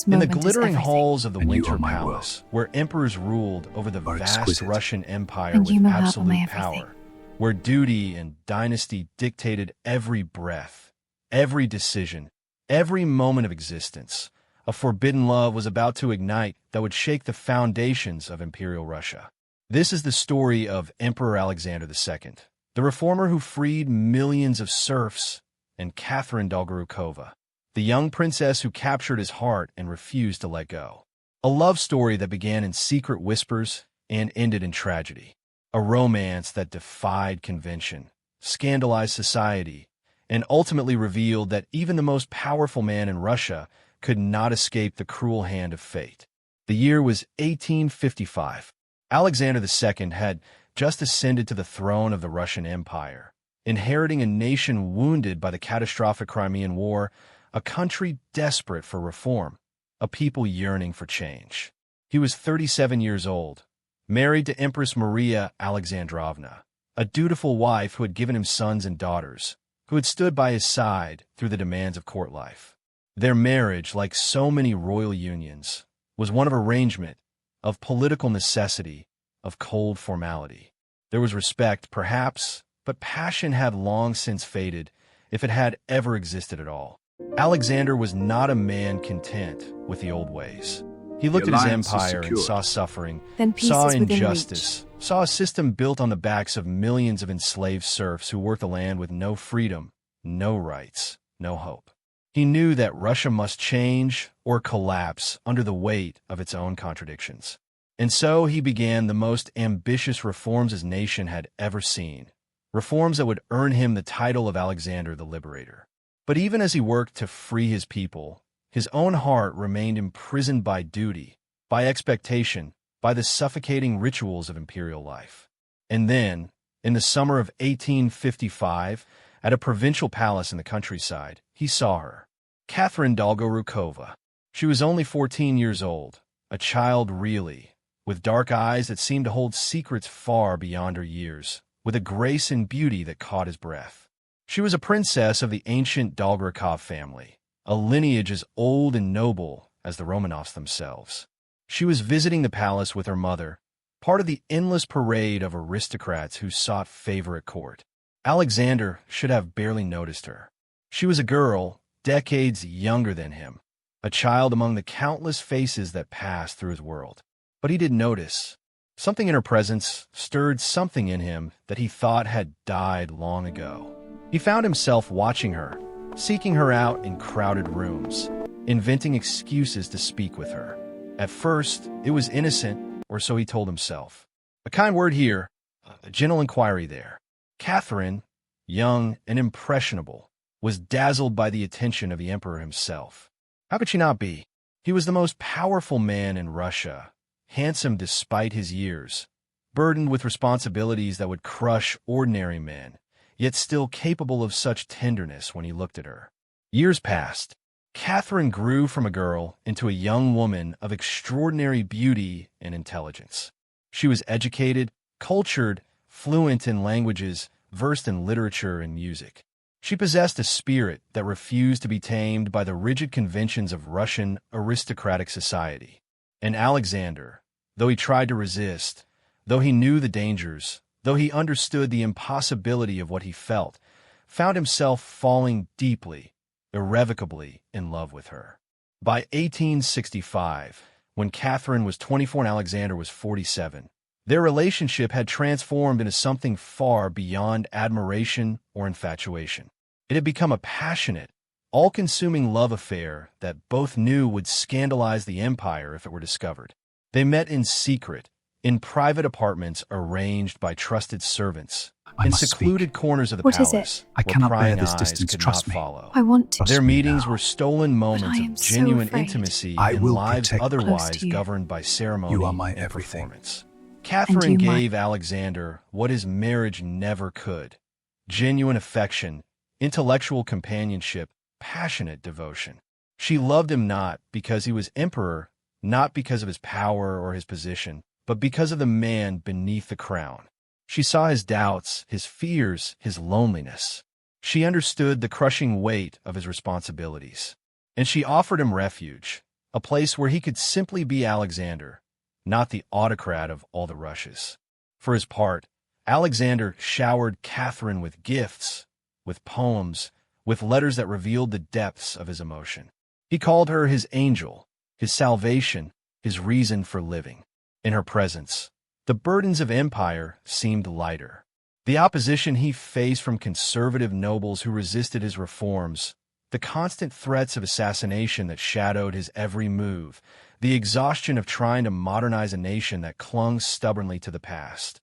In the moment is glittering everything. halls of the And you Winter are my Palace, where emperors ruled over the Are vast exquisite. Russian Empire And you with know how my absolute everything. power, where duty and dynasty dictated every breath, every decision, every moment of existence, a forbidden love was about to ignite that would shake the foundations of Imperial Russia. This is the story of Emperor Alexander II, the reformer who freed millions of serfs, and Catherine Dolgorukova, the young princess who captured his heart and refused to let go. A love story that began in secret whispers and ended in tragedy. A romance that defied convention, scandalized society, and ultimately revealed that even the most powerful man in Russia could not escape the cruel hand of fate. The year was 1855. Alexander II had just ascended to the throne of the Russian Empire, inheriting a nation wounded by the catastrophic Crimean War, a country desperate for reform, a people yearning for change. He was 37 years old, married to Empress Maria Alexandrovna, a dutiful wife who had given him sons and daughters, who had stood by his side through the demands of court life. Their marriage, like so many royal unions, was one of arrangement, of political necessity, of cold formality. There was respect, perhaps, but passion had long since faded, if it had ever existed at all. Alexander was not a man content with the old ways. He looked at his alliance is empire and secured. saw suffering, Then peace saw is within injustice, saw a system built on the backs of millions of enslaved serfs who worked the land with no freedom, no rights, no hope. He knew that Russia must change or collapse under the weight of its own contradictions. And so he began the most ambitious reforms his nation had ever seen, reforms that would earn him the title of Alexander the Liberator. But even as he worked to free his people, his own heart remained imprisoned by duty, by expectation, by the suffocating rituals of imperial life. And then, in the summer of 1855, at a provincial palace in the countryside, he saw her, Catherine Dolgorukova. She was only 14 years old, a child really, with dark eyes that seemed to hold secrets far beyond her years, with a grace and beauty that caught his breath. She was a princess of the ancient Dolgorukov family, a lineage as old and noble as the Romanovs themselves. She was visiting the palace with her mother, part of the endless parade of aristocrats who sought favor at court. Alexander should have barely noticed her. She was a girl, decades younger than him, a child among the countless faces that passed through his world. But he didn't notice. Something in her presence stirred something in him that he thought had died long ago. He found himself watching her, seeking her out in crowded rooms, inventing excuses to speak with her. At first, it was innocent, or so he told himself. A kind word here, a gentle inquiry there. Catherine, young and impressionable, was dazzled by the attention of the emperor himself. How could she not be? He was the most powerful man in Russia, handsome despite his years, burdened with responsibilities that would crush ordinary men, yet still capable of such tenderness when he looked at her. Years passed. Catherine grew from a girl into a young woman of extraordinary beauty and intelligence. She was educated, cultured, fluent in languages, versed in literature and music. She possessed a spirit that refused to be tamed by the rigid conventions of Russian aristocratic society. And Alexander, though he tried to resist, though he knew the dangers, though he understood the impossibility of what he felt, found himself falling deeply, irrevocably in love with her. By 1865, when Catherine was 24 and Alexander was 47, their relationship had transformed into something far beyond admiration or infatuation. It had become a passionate, all-consuming love affair that both knew would scandalize the empire if it were discovered. They met in secret, in private apartments arranged by trusted servants, in secluded corners of the What is palace, it? I where cannot bear prying this eyes distance, could trust not me. follow. I want to. Their me meetings now. were stolen moments I am of so genuine afraid. intimacy I in will lives protect close otherwise to you. governed by ceremony You are my and everything. performance. Catherine you my- gave Alexander what his marriage never could: genuine affection, intellectual companionship, passionate devotion. She loved him not because he was emperor, not because of his power or his position, but because of the man beneath the crown. She saw his doubts, his fears, his loneliness. She understood the crushing weight of his responsibilities. And she offered him refuge, a place where he could simply be Alexander, not the autocrat of all the Russias. For his part, Alexander showered Catherine with gifts, with poems, with letters that revealed the depths of his emotion. He called her his angel, his salvation, his reason for living. In her presence, the burdens of empire seemed lighter. The opposition he faced from conservative nobles who resisted his reforms, the constant threats of assassination that shadowed his every move, the exhaustion of trying to modernize a nation that clung stubbornly to the past.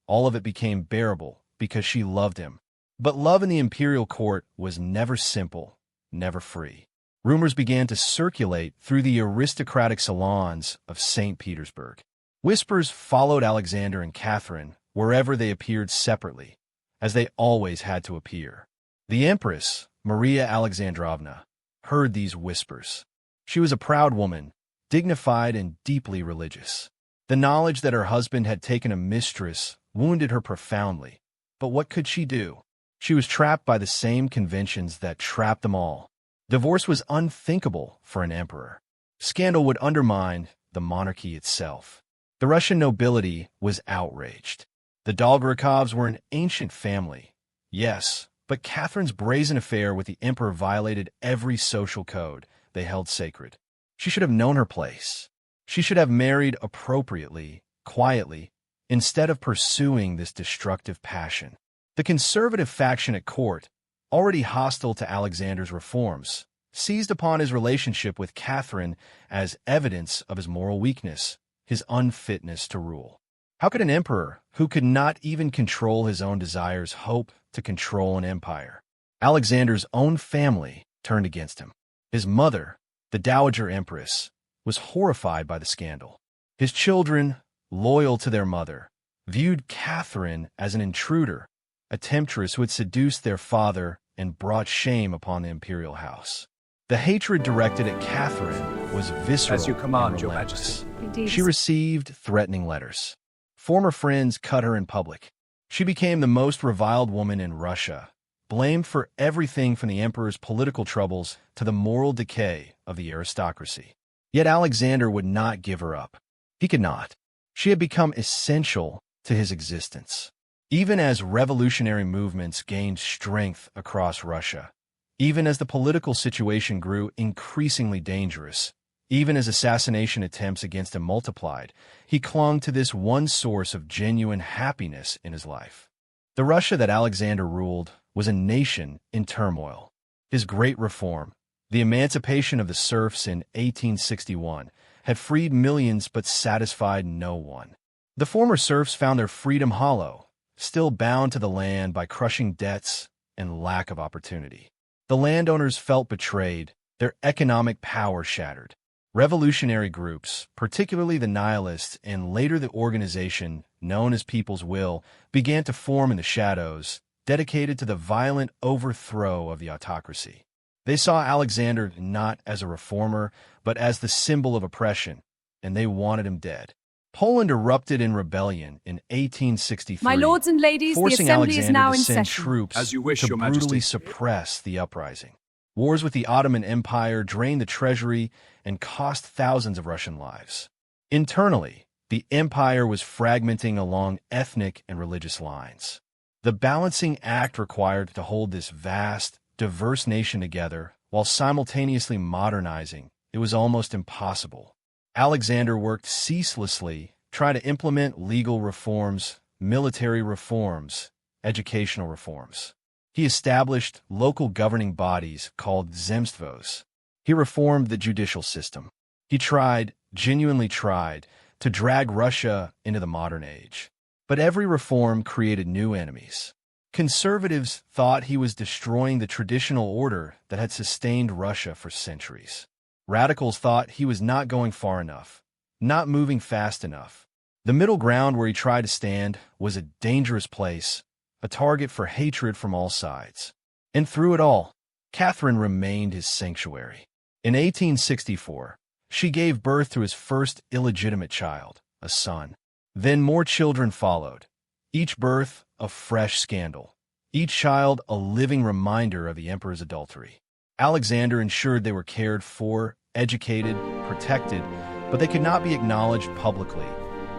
All of it became bearable because she loved him. But love in the imperial court was never simple, never free. Rumors began to circulate through the aristocratic salons of St. Petersburg. Whispers followed Alexander and Catherine wherever they appeared separately, as they always had to appear. The Empress, Maria Alexandrovna, heard these whispers. She was a proud woman, dignified and deeply religious. The knowledge that her husband had taken a mistress wounded her profoundly. But what could she do? She was trapped by the same conventions that trapped them all. Divorce was unthinkable for an emperor. Scandal would undermine the monarchy itself. The Russian nobility was outraged. The Dolgorukovs were an ancient family, yes, but Catherine's brazen affair with the emperor violated every social code they held sacred. She should have known her place. She should have married appropriately, quietly, instead of pursuing this destructive passion. The conservative faction at court, already hostile to Alexander's reforms, seized upon his relationship with Catherine as evidence of his moral weakness, his unfitness to rule. How could an emperor, who could not even control his own desires, hope to control an empire? Alexander's own family turned against him. His mother, the Dowager Empress, was horrified by the scandal. His children, loyal to their mother, viewed Catherine as an intruder, a temptress who had seduced their father and brought shame upon the imperial house. The hatred directed at Catherine was visceral. As you command, and Your relentless. Majesty. Indeed. She received threatening letters. Former friends cut her in public. She became the most reviled woman in Russia, blamed for everything from the emperor's political troubles to the moral decay of the aristocracy. Yet Alexander would not give her up. He could not. She had become essential to his existence. Even as revolutionary movements gained strength across Russia, even as the political situation grew increasingly dangerous, even as assassination attempts against him multiplied, he clung to this one source of genuine happiness in his life. The Russia that Alexander ruled was a nation in turmoil. His great reform, the emancipation of the serfs in 1861, had freed millions but satisfied no one. The former serfs found their freedom hollow, still bound to the land by crushing debts and lack of opportunity. The landowners felt betrayed, their economic power shattered. Revolutionary groups, particularly the Nihilists and later the organization known as People's Will, began to form in the shadows, dedicated to the violent overthrow of the autocracy. They saw Alexander not as a reformer, but as the symbol of oppression, and they wanted him dead. Poland erupted in rebellion in 1863, My lords and ladies, the forcing assembly is Alexander now to in send session. troops As you wish, to Your brutally Majesty. suppress the uprising. Wars with the Ottoman Empire drained the treasury and cost thousands of Russian lives. Internally, the empire was fragmenting along ethnic and religious lines. The balancing act required to hold this vast, diverse nation together while simultaneously modernizing, it was almost impossible. Alexander worked ceaselessly, trying to implement legal reforms, military reforms, educational reforms. He established local governing bodies called zemstvos. He reformed the judicial system. He genuinely tried, to drag Russia into the modern age. But every reform created new enemies. Conservatives thought he was destroying the traditional order that had sustained Russia for centuries. Radicals thought he was not going far enough, not moving fast enough. The middle ground where he tried to stand was a dangerous place, a target for hatred from all sides. And through it all, Catherine remained his sanctuary. In 1864, she gave birth to his first illegitimate child, a son. Then more children followed, each birth a fresh scandal, each child a living reminder of the emperor's adultery. Alexander ensured they were cared for educated, protected, but they could not be acknowledged publicly.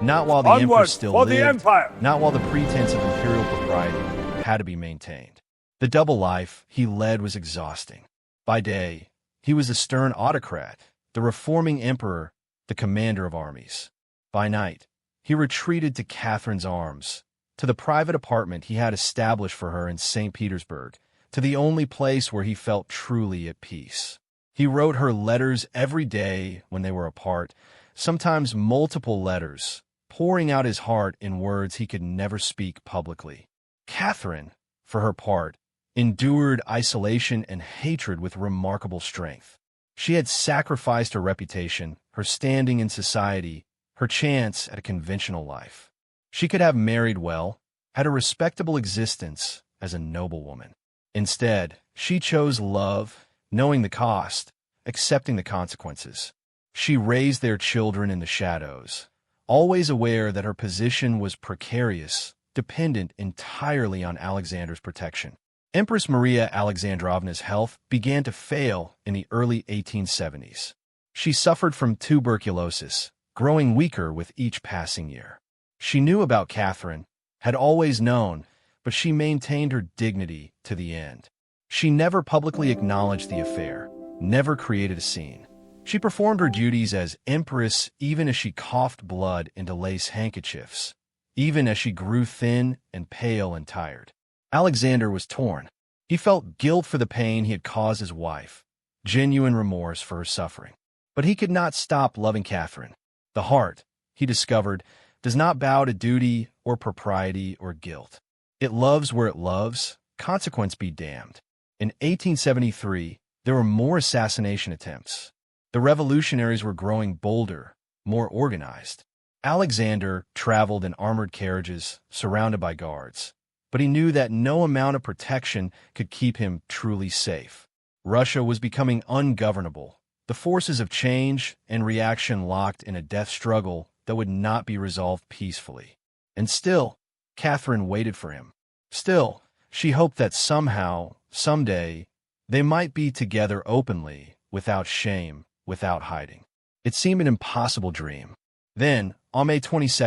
Not while the Onward emperor still for lived, the Empire! not while the pretense of imperial propriety had to be maintained. The double life he led was exhausting. By day, he was the stern autocrat, the reforming emperor, the commander of armies. By night, he retreated to Catherine's arms, to the private apartment he had established for her in St. Petersburg, to the only place where he felt truly at peace. He wrote her letters every day when they were apart, sometimes multiple letters, pouring out his heart in words he could never speak publicly. Catherine, for her part, endured isolation and hatred with remarkable strength. She had sacrificed her reputation, her standing in society, her chance at a conventional life. She could have married well, had a respectable existence as a noblewoman. Instead, she chose love, knowing the cost, accepting the consequences. She raised their children in the shadows, always aware that her position was precarious, dependent entirely on Alexander's protection. Empress Maria Alexandrovna's health began to fail in the early 1870s. She suffered from tuberculosis, growing weaker with each passing year. She knew about Catherine, had always known, but she maintained her dignity to the end. She never publicly acknowledged the affair, never created a scene. She performed her duties as empress even as she coughed blood into lace handkerchiefs, even as she grew thin and pale and tired. Alexander was torn. He felt guilt for the pain he had caused his wife, genuine remorse for her suffering. But he could not stop loving Catherine. The heart, he discovered, does not bow to duty or propriety or guilt. It loves where it loves, consequence be damned. In 1873, there were more assassination attempts. The revolutionaries were growing bolder, more organized. Alexander traveled in armored carriages, surrounded by guards. But he knew that no amount of protection could keep him truly safe. Russia was becoming ungovernable, the forces of change and reaction locked in a death struggle that would not be resolved peacefully. And still, Catherine waited for him. Still, she hoped that somehow, someday, they might be together openly, without shame, without hiding. It seemed an impossible dream. Then, on May 22,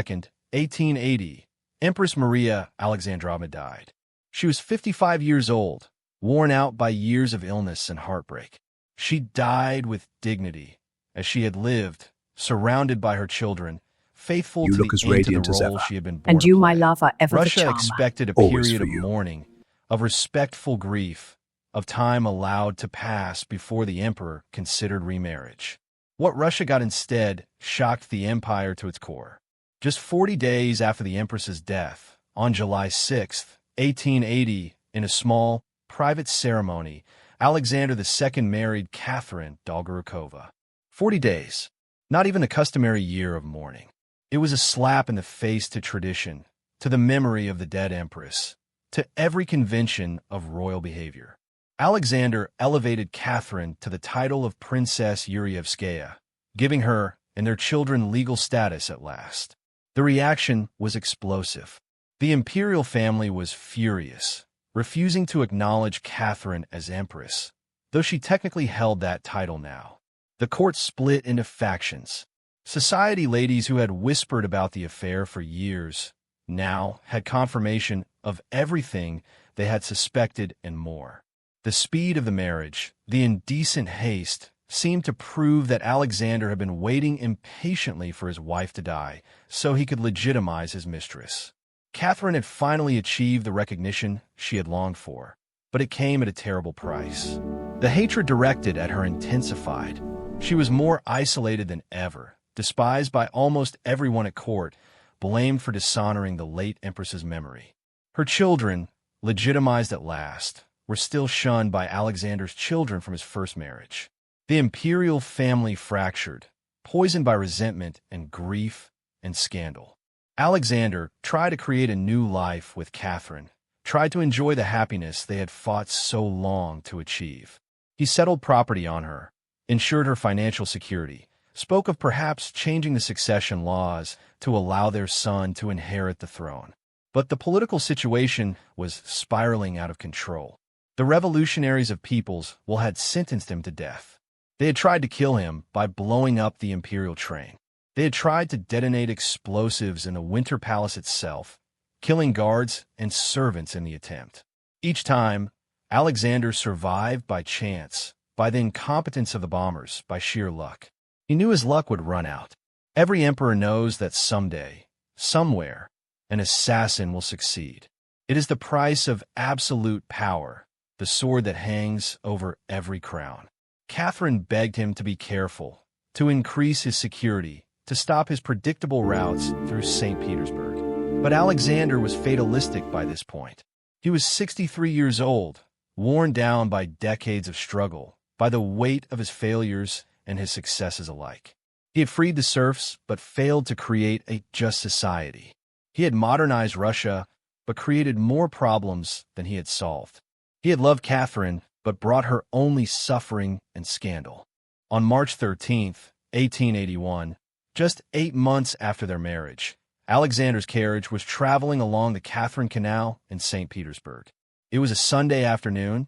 1880, Empress Maria Alexandrovna died. She was 55 years old, worn out by years of illness and heartbreak. She died with dignity, as she had lived, surrounded by her children, faithful to the end to the role she had been born and you, to my play. love, are ever the Russia charmer. expected a Always period for of you. mourning, of respectful grief, of time allowed to pass before the emperor considered remarriage. What Russia got instead shocked the empire to its core. Just 40 days after the empress's death, on July 6, 1880, in a small, private ceremony, Alexander II married Catherine Dolgorukova. 40 days, not even a customary year of mourning. It was a slap in the face to tradition, to the memory of the dead empress, to every convention of royal behavior. Alexander elevated Catherine to the title of Princess Yurievskaya, giving her and their children legal status at last. The reaction was explosive. The imperial family was furious, refusing to acknowledge Catherine as empress, though she technically held that title now. The court split into factions. Society ladies who had whispered about the affair for years now had confirmation of everything they had suspected and more. The speed of the marriage, the indecent haste, seemed to prove that Alexander had been waiting impatiently for his wife to die so he could legitimize his mistress. Catherine had finally achieved the recognition she had longed for, but it came at a terrible price. The hatred directed at her intensified. She was more isolated than ever, despised by almost everyone at court, blamed for dishonoring the late empress's memory. Her children, legitimized at last, were still shunned by Alexander's children from his first marriage. The imperial family fractured, poisoned by resentment and grief and scandal. Alexander tried to create a new life with Catherine, tried to enjoy the happiness they had fought so long to achieve. He settled property on her, ensured her financial security, spoke of perhaps changing the succession laws to allow their son to inherit the throne. But the political situation was spiraling out of control. The revolutionaries of People's had sentenced him to death. They had tried to kill him by blowing up the Imperial train. They had tried to detonate explosives in the Winter Palace itself, killing guards and servants in the attempt. Each time, Alexander survived by chance, by the incompetence of the bombers, by sheer luck. He knew his luck would run out. Every emperor knows that someday, somewhere, an assassin will succeed. It is the price of absolute power, the sword that hangs over every crown. Catherine begged him to be careful, to increase his security, to stop his predictable routes through St. Petersburg. But Alexander was fatalistic by this point. He was 63 years old, worn down by decades of struggle, by the weight of his failures and his successes alike. He had freed the serfs, but failed to create a just society. He had modernized Russia, but created more problems than he had solved. He had loved Catherine, but brought her only suffering and scandal. On March 13, 1881, just 8 months after their marriage, Alexander's carriage was traveling along the Catherine Canal in St. Petersburg. It was a Sunday afternoon,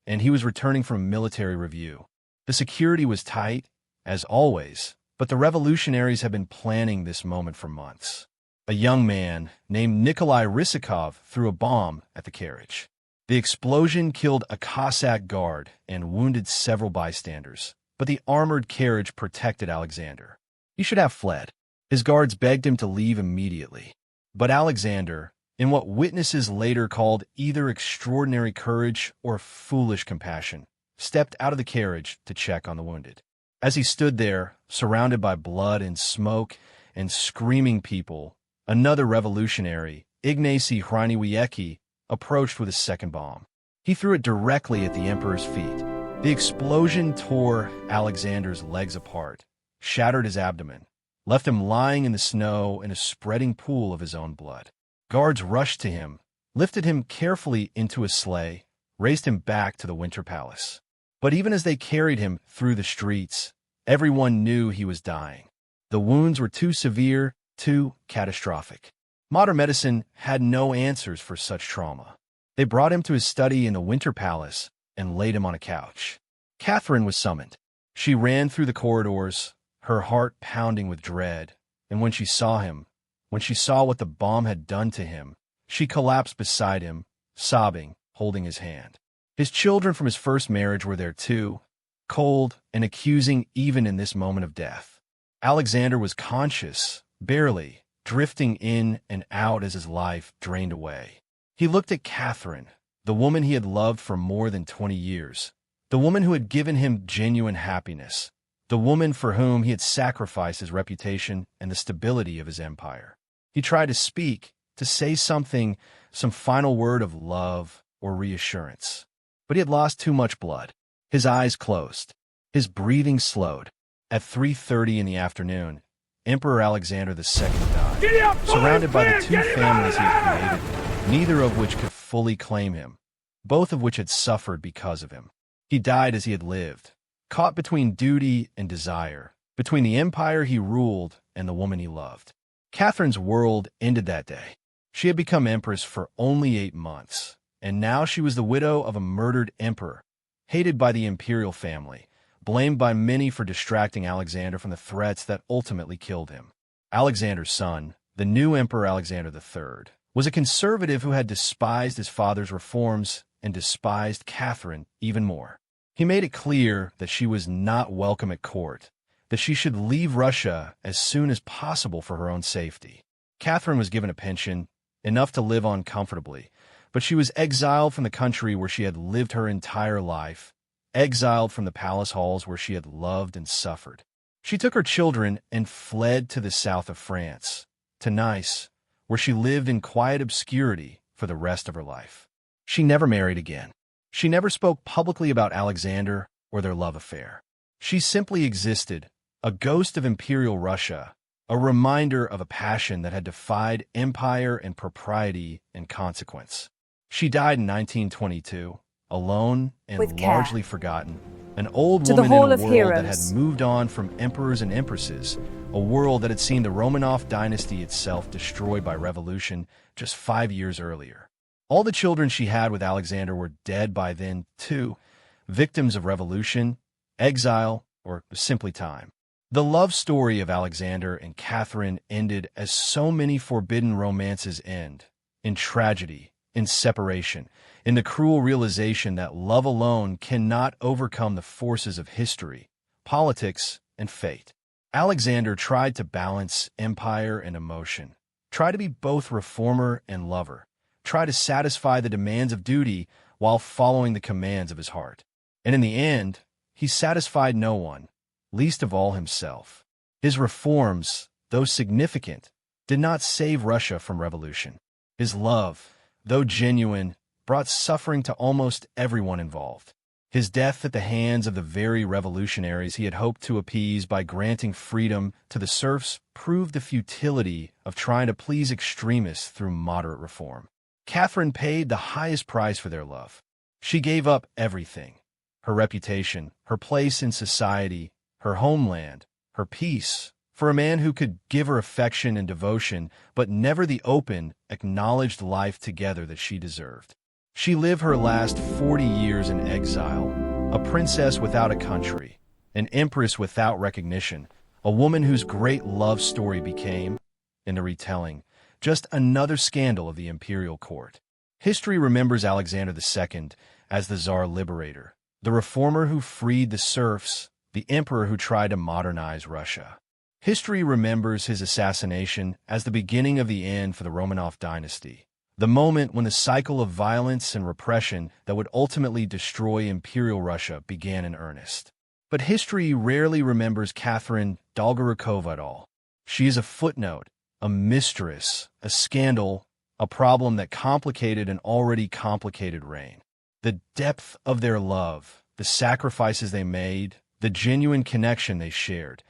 and he was returning from a military review. The security was tight, as always, but the revolutionaries had been planning this moment for months. A young man named Nikolai Rysakov threw a bomb at the carriage. The explosion killed a Cossack guard and wounded several bystanders, but the armored carriage protected Alexander. He should have fled. His guards begged him to leave immediately. But Alexander, in what witnesses later called either extraordinary courage or foolish compassion, stepped out of the carriage to check on the wounded. As he stood there, surrounded by blood and smoke and screaming people, another revolutionary, Ignacy Hryniewiecki, approached with a second bomb. He threw it directly at the emperor's feet. The explosion tore Alexander's legs apart, shattered his abdomen, left him lying in the snow in a spreading pool of his own blood. Guards rushed to him, lifted him carefully into a sleigh, raced him back to the Winter Palace. But even as they carried him through the streets, everyone knew he was dying. The wounds were too severe, too catastrophic. Modern medicine had no answers for such trauma. They brought him to his study in the Winter Palace and laid him on a couch. Catherine was summoned. She ran through the corridors, her heart pounding with dread, and when she saw him, when she saw what the bomb had done to him, she collapsed beside him, sobbing, holding his hand. His children from his first marriage were there too, cold and accusing even in this moment of death. Alexander was conscious, barely, drifting in and out as his life drained away. He looked at Catherine, the woman he had loved for more than 20 years, the woman who had given him genuine happiness, the woman for whom he had sacrificed his reputation and the stability of his empire. He tried to speak, to say something, some final word of love or reassurance. But he had lost too much blood. His eyes closed. His breathing slowed. At 3:30 in the afternoon, Emperor Alexander II died, surrounded by the two families he had created, neither of which could fully claim him, both of which had suffered because of him. He died as he had lived, caught between duty and desire, between the empire he ruled and the woman he loved. Catherine's world ended that day. She had become empress for only 8 months, and now she was the widow of a murdered emperor, hated by the imperial family, blamed by many for distracting Alexander from the threats that ultimately killed him. Alexander's son, the new Emperor Alexander III, was a conservative who had despised his father's reforms and despised Catherine even more. He made it clear that she was not welcome at court, that she should leave Russia as soon as possible for her own safety. Catherine was given a pension, enough to live on comfortably, but she was exiled from the country where she had lived her entire life, exiled from the palace halls where she had loved and suffered. She took her children and fled to the south of France, to Nice, where she lived in quiet obscurity for the rest of her life. She never married again. She never spoke publicly about Alexander or their love affair. She simply existed, a ghost of imperial Russia, a reminder of a passion that had defied empire and propriety and consequence. She died in 1922, alone and largely forgotten, an old woman in a world that had moved on from emperors and empresses, a world that had seen the Romanov dynasty itself destroyed by revolution just 5 years earlier. All the children she had with Alexander were dead by then, too, victims of revolution, exile, or simply time. The love story of Alexander and Catherine ended as so many forbidden romances end, in tragedy, in separation, in the cruel realization that love alone cannot overcome the forces of history, politics, and fate. Alexander tried to balance empire and emotion, tried to be both reformer and lover, tried to satisfy the demands of duty while following the commands of his heart. And in the end, he satisfied no one, least of all himself. His reforms, though significant, did not save Russia from revolution. His love, though genuine, brought suffering to almost everyone involved. His death at the hands of the very revolutionaries he had hoped to appease by granting freedom to the serfs proved the futility of trying to please extremists through moderate reform. Catherine paid the highest price for their love. She gave up everything: her reputation, her place in society, her homeland, her peace, for a man who could give her affection and devotion, but never the open, acknowledged life together that she deserved. She lived her last 40 years in exile, a princess without a country, an empress without recognition, a woman whose great love story became, in the retelling, just another scandal of the imperial court. History remembers Alexander II as the Tsar Liberator, the reformer who freed the serfs, the emperor who tried to modernize Russia. History remembers his assassination as the beginning of the end for the Romanov dynasty, the moment when the cycle of violence and repression that would ultimately destroy Imperial Russia began in earnest. But history rarely remembers Catherine Dolgorukova at all. She is a footnote, a mistress, a scandal, a problem that complicated an already complicated reign. The depth of their love, the sacrifices they made, the genuine connection they shared,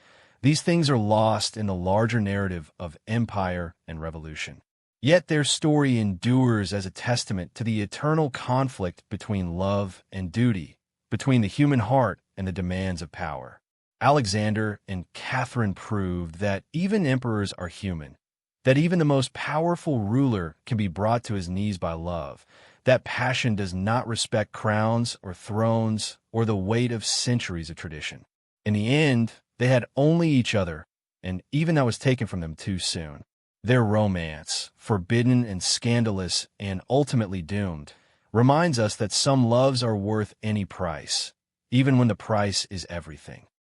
these things are lost in the larger narrative of empire and revolution. Yet their story endures as a testament to the eternal conflict between love and duty, between the human heart and the demands of power. Alexander and Catherine proved that even emperors are human, that even the most powerful ruler can be brought to his knees by love, that passion does not respect crowns or thrones or the weight of centuries of tradition. In the end, they had only each other, and even that was taken from them too soon. Their romance, forbidden and scandalous and ultimately doomed, reminds us that some loves are worth any price, even when the price is everything.